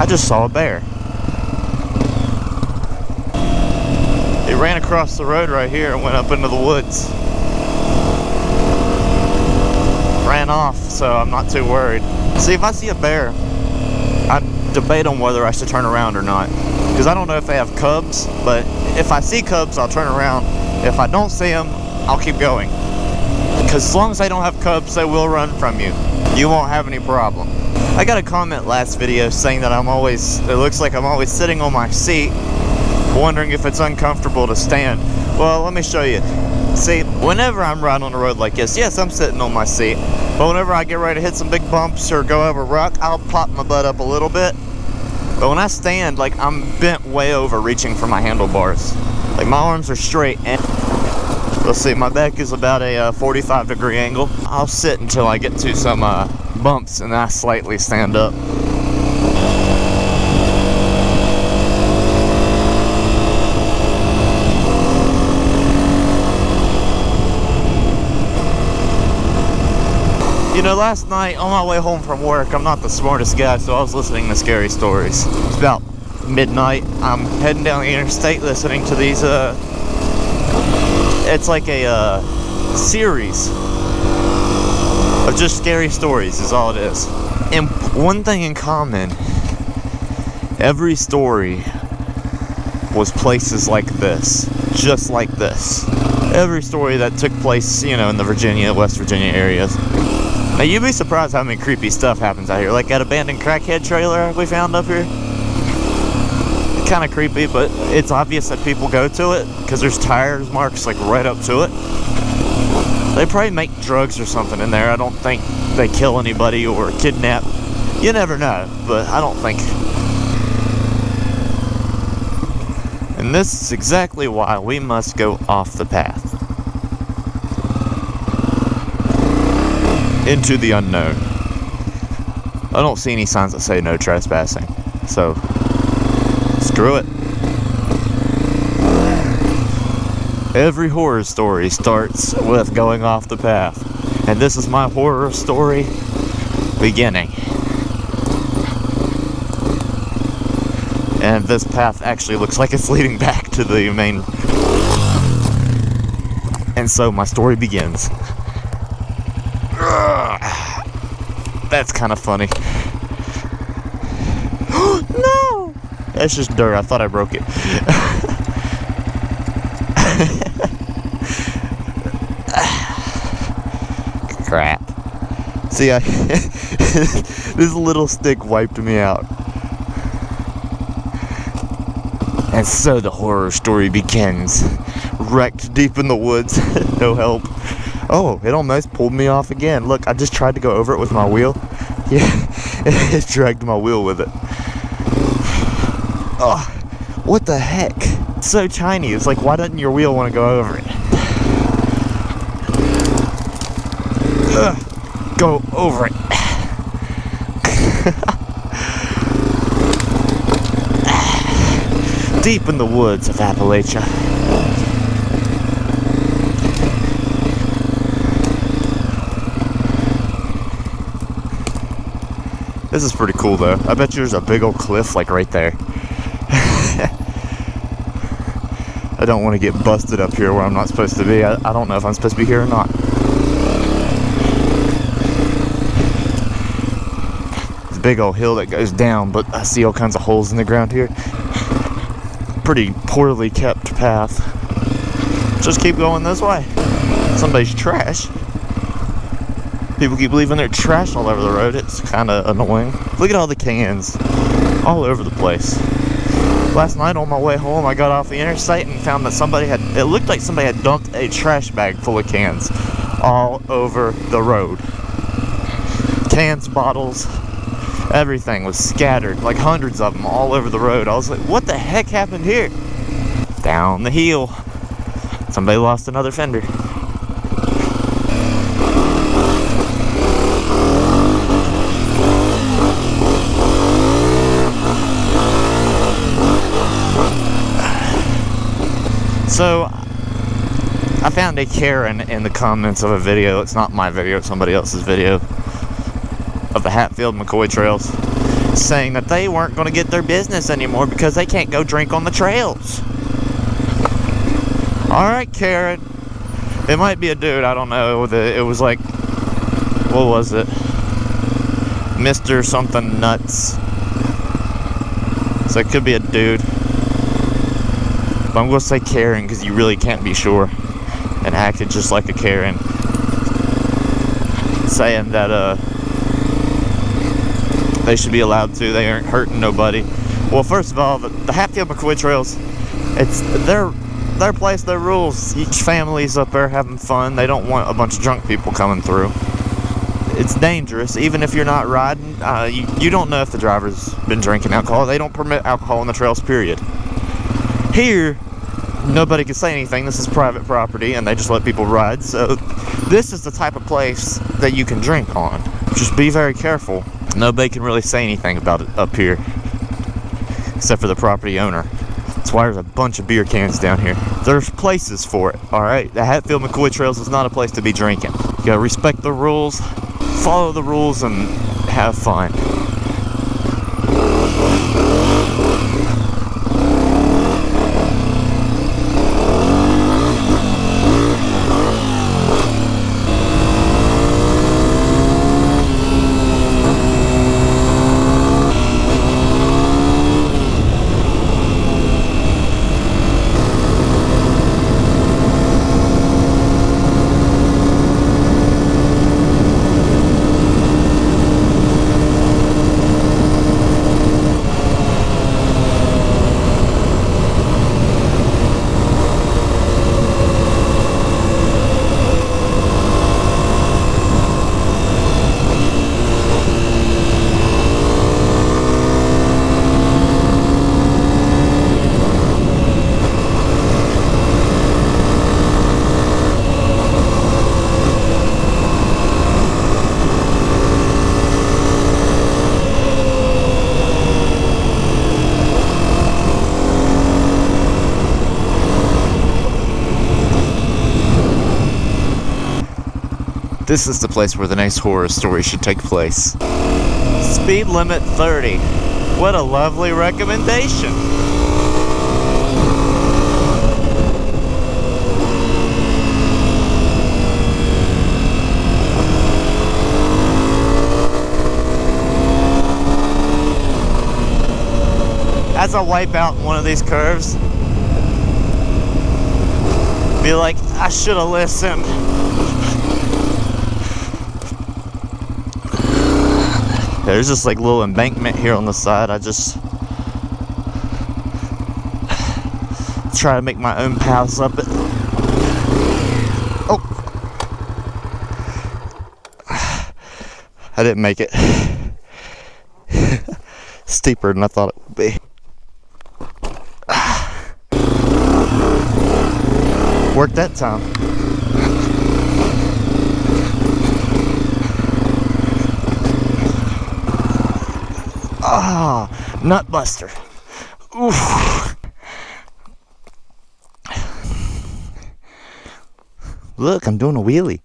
I just saw a bear. It ran across the road right here and went up into the woods. Ran off, so I'm not too worried. See, if I see a bear, I debate on whether I should turn around or not. Because I don't know if they have cubs, but if I see cubs, I'll turn around. If I don't see them, I'll keep going. Because as long as they don't have cubs, they will run from you. You won't have any problem. I got a comment last video saying that it looks like I'm always sitting on my seat, wondering if it's uncomfortable to stand. Well, let me show you. See, whenever I'm riding on the road like this, yes, I'm sitting on my seat, but whenever I get ready to hit some big bumps or go over a rock, I'll pop my butt up a little bit. But when I stand, like, I'm bent way over reaching for my handlebars. Like, my arms are straight, and let's see, my back is about a 45-degree angle. I'll sit until I get to some bumps, and I slightly stand up. You know, last night on my way home from work, I'm not the smartest guy, so I was listening to scary stories. It's about midnight. I'm heading down the interstate listening to these, it's like a series of just scary stories is all it is. And one thing in common, every story was places like this, just like this. Every story that took place, you know, in the West Virginia areas. Now, you'd be surprised how many creepy stuff happens out here. Like that abandoned crackhead trailer we found up here. Kind of creepy, but it's obvious that people go to it because there's tires marks like right up to it. They probably make drugs or something in there. I don't think they kill anybody or kidnap. You never know, but I don't think. And this is exactly why we must go off the path. Into the unknown. I don't see any signs that say no trespassing, so screw it. Every horror story starts with going off the path, and this is my horror story beginning. And this path actually looks like it's leading back to the main. And so my story begins. That's kind of funny. No! That's just dirt. I thought I broke it. Crap. See, this little stick wiped me out. And so the horror story begins. Wrecked deep in the woods. No help. Oh, it almost pulled me off again. Look, I just tried to go over it with my wheel. Yeah, it dragged my wheel with it. Oh, what the heck? It's so tiny. It's like, why doesn't your wheel want to go over it? Go over it. Deep in the woods of Appalachia. This is pretty cool though. I bet you there's a big old cliff like right there. I don't want to get busted up here where I'm not supposed to be. I don't know if I'm supposed to be here or not. It's a big old hill that goes down, but I see all kinds of holes in the ground here. Pretty poorly kept path. Just keep going this way. Somebody's trash. People keep leaving their trash all over the road. It's kind of annoying. Look at all the cans all over the place. Last night on my way home, I got off the interstate and found that it looked like somebody had dumped a trash bag full of cans all over the road. Cans, bottles, everything was scattered, like hundreds of them all over the road. I was like, what the heck happened here? Down the hill. Somebody lost another fender. So, I found a Karen in the comments of a video. It's not my video, it's somebody else's video of the Hatfield-McCoy trails. saying that they weren't going to get their business anymore because they can't go drink on the trails. Alright, Karen. It might be a dude, I don't know. It was like, what was it? Mr. something nuts. So it could be a dude. But I'm going to say Karen because you really can't be sure. And acted just like a Karen. Saying that they should be allowed to. They aren't hurting nobody. Well, first of all, the Hatfield McCoy Trails, it's their place, their rules. Each family's up there having fun. They don't want a bunch of drunk people coming through. It's dangerous, even if you're not riding. You don't know if the driver's been drinking alcohol. They don't permit alcohol on the trails, period. Here, nobody can say anything. This is private property, and they just let people ride. So this is the type of place that you can drink on. Just be very careful. Nobody can really say anything about it up here, except for the property owner. That's why there's a bunch of beer cans down here. There's places for it, alright? The Hatfield McCoy Trails is not a place to be drinking. You gotta respect the rules, follow the rules, and have fun. This is the place where the next horror story should take place. Speed limit 30. What a lovely recommendation. As I wipe out one of these curves, be like, I should have listened. There's this like little embankment here on the side. I just try to make my own paths up it. Oh, I didn't make it. Steeper than I thought it would be. Worked that time. Ah, nut buster. Oof. Look, I'm doing a wheelie.